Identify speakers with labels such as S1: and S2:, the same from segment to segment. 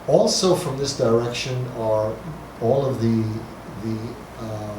S1: Also from this direction are all of the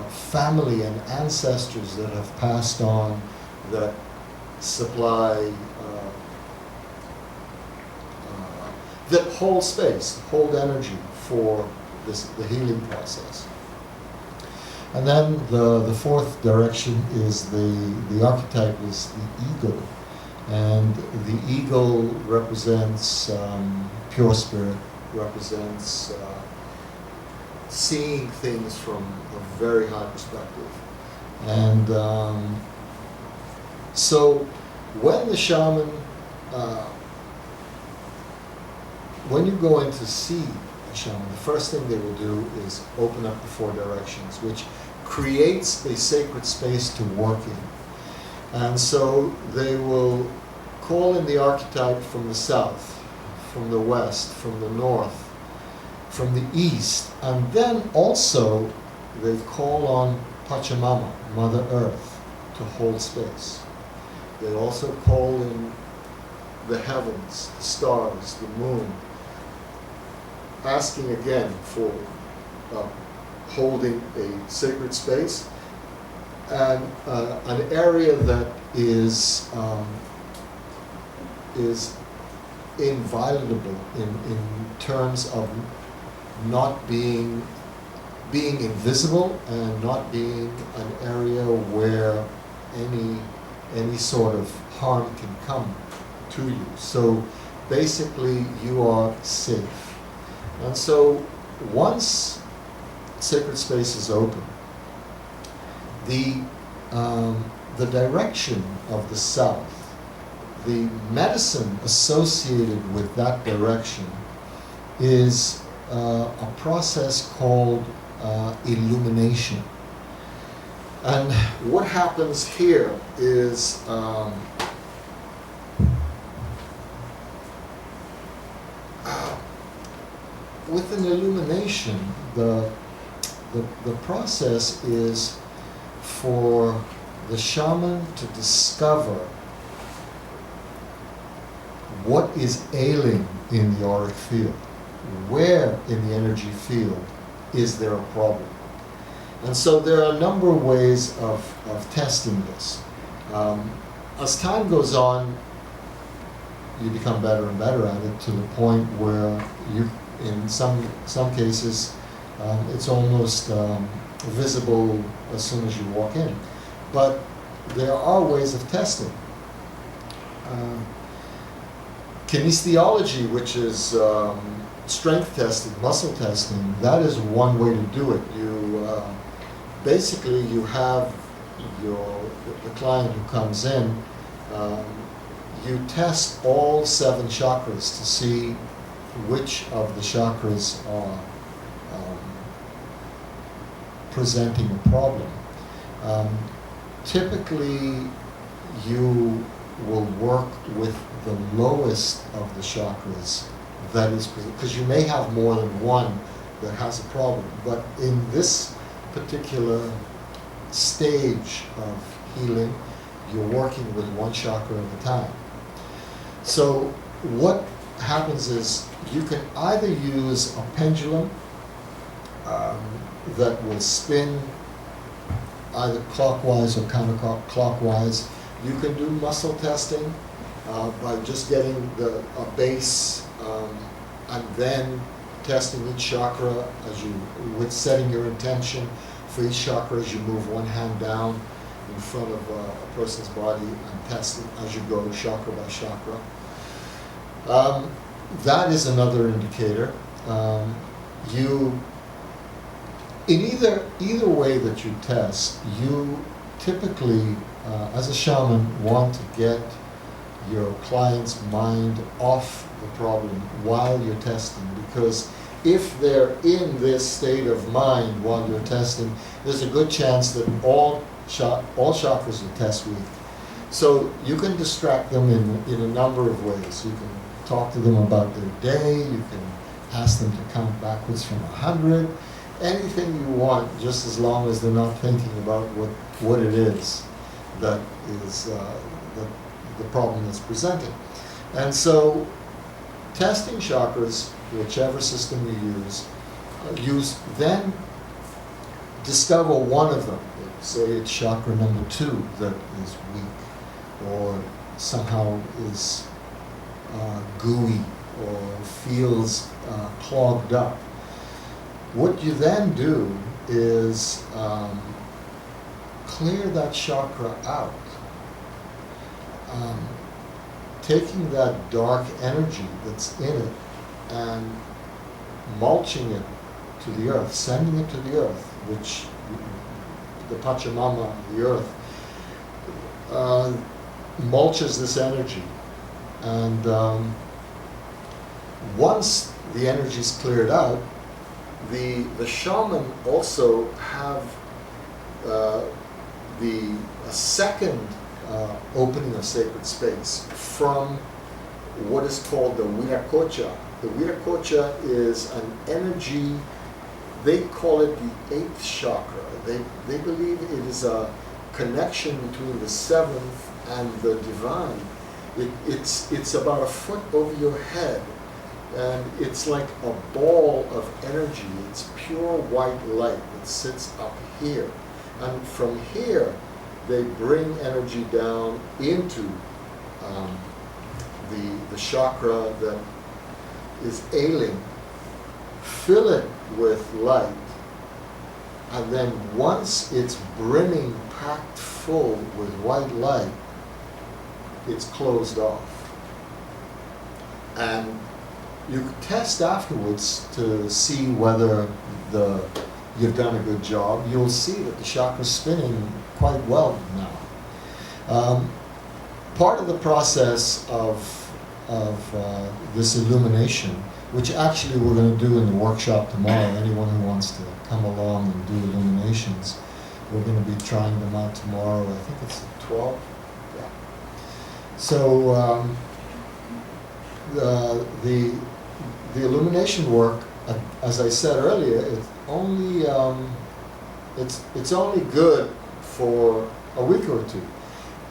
S1: family and ancestors that have passed on that supply, that hold space, hold energy for the healing process. And then the fourth direction is the archetype is the eagle. And the eagle represents pure spirit, represents seeing things from a very high perspective. And so when the shaman, when you go in to see a shaman, the first thing they will do is open up the four directions, which creates a sacred space to work in. And so they will call in the archetype from the south, from the west, from the north, from the east, and then also they call on Pachamama, Mother Earth, to hold space. They also call in the heavens, the stars, the moon, asking again for holding a sacred space and an area that is inviolable in terms of not being invisible and not being an area where any sort of harm can come to you. So basically you are safe. And so once sacred space is open, the direction of the south, the medicine associated with that direction is a process called illumination. And what happens here is with an illumination, the process is for the shaman to discover what is ailing in the auric field. Where in the energy field is there a problem? And so there are a number of ways of testing this. As time goes on, you become better and better at it to the point where you, in some cases, it's almost visible as soon as you walk in. But there are ways of testing. Kinesiology, which is strength testing, muscle testing, that is one way to do it. You basically you have the client who comes in, you test all 7 chakras to see which of the chakras are presenting a problem. Typically, you will work with the lowest of the chakras, that is, because you may have more than one that has a problem. But in this particular stage of healing, you're working with one chakra at a time. So what happens is you can either use a pendulum that will spin either clockwise or counterclockwise. You can do muscle testing by just getting a base and then testing each chakra as you, with setting your intention for each chakra as you move one hand down in front of a person's body and test it as you go chakra by chakra. That is another indicator. In either way that you test, you typically, as a shaman, want to get your client's mind off the problem while you're testing, because if they're in this state of mind while you're testing, there's a good chance that all chakras will test weak. So you can distract them in a number of ways. You can talk to them about their day, you can ask them to count backwards from 100, anything you want, just as long as they're not thinking about what it is that is the problem that's presenting. And so testing chakras, whichever system you use, then discover one of them. Say it's chakra number 2 that is weak, or somehow is gooey, or feels clogged up. What you then do is clear that chakra out, taking that dark energy that's in it and mulching it to the earth, sending it to the earth, which the Pachamama, the earth, mulches this energy. And once the energy is cleared out, the shaman also have a second opening of sacred space from what is called the Viracocha. The Viracocha is an energy, they call it the 8th chakra. They believe it is a connection between the 7th and the divine. It's about a foot over your head, and it's like a ball of energy. It's pure white light that sits up here. And from here, they bring energy down into the chakra that is ailing, fill it with light, and then once it's brimming, packed full with white light, it's closed off. And you could test afterwards to see whether you've done a good job. You'll see that the chakra's spinning quite well now. Part of the process of this illumination, which actually we're going to do in the workshop tomorrow, anyone who wants to come along and do illuminations, we're going to be trying them out tomorrow. I think it's 12. Yeah. So the illumination work, as I said earlier, it's only good for a week or two.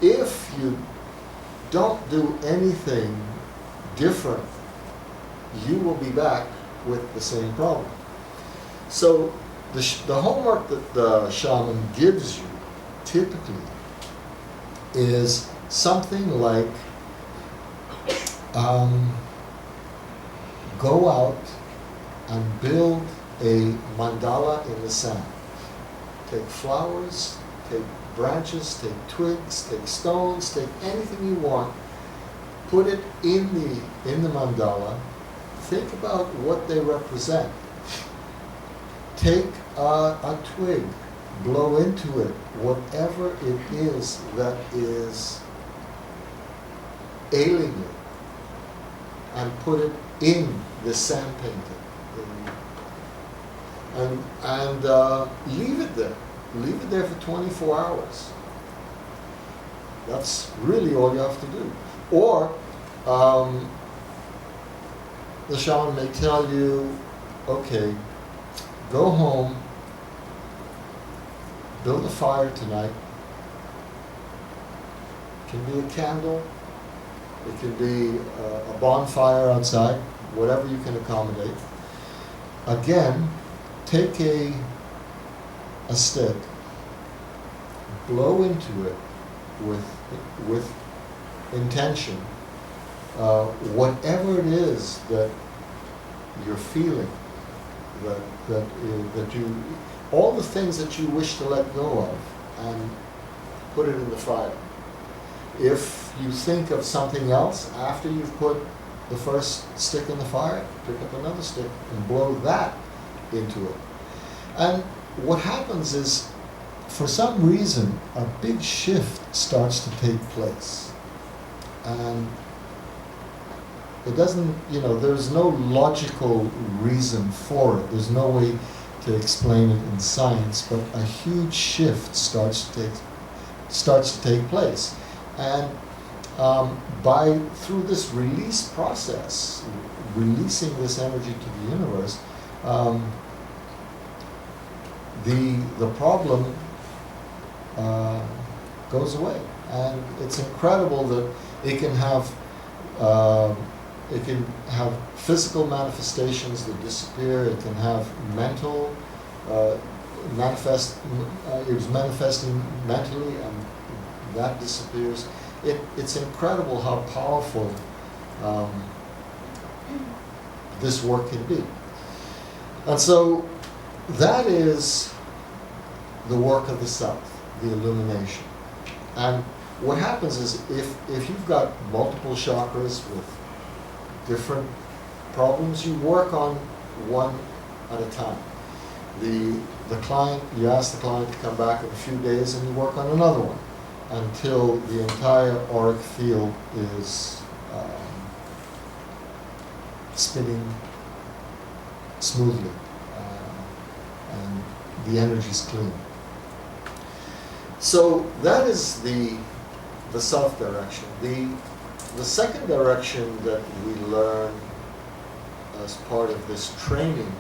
S1: If you don't do anything different, you will be back with the same problem. So the homework that the shaman gives you typically is something like go out and build a mandala in the sand. Take flowers, take branches, take twigs, take stones, take anything you want, put it in the mandala, think about what they represent. Take a twig, blow into it whatever it is that is ailing you, and put it in the sand painting. And leave it there. Leave it there for 24 hours. That's really all you have to do. Or the shaman may tell you, okay, go home, build a fire tonight. It can be a candle, it can be a bonfire outside, whatever you can accommodate. Again, take a stick, blow into it with intention, whatever it is that you're feeling, that you, all the things that you wish to let go of, and put it in the fire. If you think of something else after you've put the first stick in the fire, pick up another stick and blow that into it. And what happens is, for some reason, a big shift starts to take place. And it doesn't, there's no logical reason for it. There's no way to explain it in science, but a huge shift starts to take place. And through this release process, releasing this energy to the universe, the problem goes away. And it's incredible that it can have It can have physical manifestations that disappear. It can have mental it was manifesting mentally, and that disappears. It's incredible how powerful this work can be. And so that is the work of the South, the illumination. And what happens is if you've got multiple chakras with different problems, you work on one at a time. The client, you ask the client to come back in a few days and you work on another one until the entire auric field is spinning smoothly and the energy is clean. So that is the south direction. The second direction that we learn as part of this training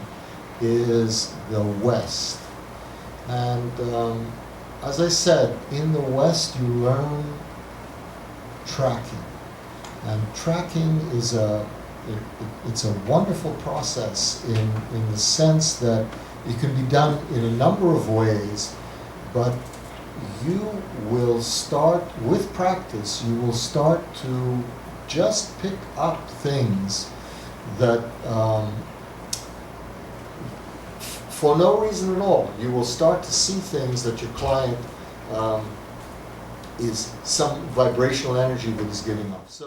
S1: is the west. And as I said, in the west you learn tracking. And tracking is it's a wonderful process in the sense that it can be done in a number of ways, but you will start, with practice, you will start to just pick up things that for no reason at all. You will start to see things that your client is some vibrational energy that is giving off. So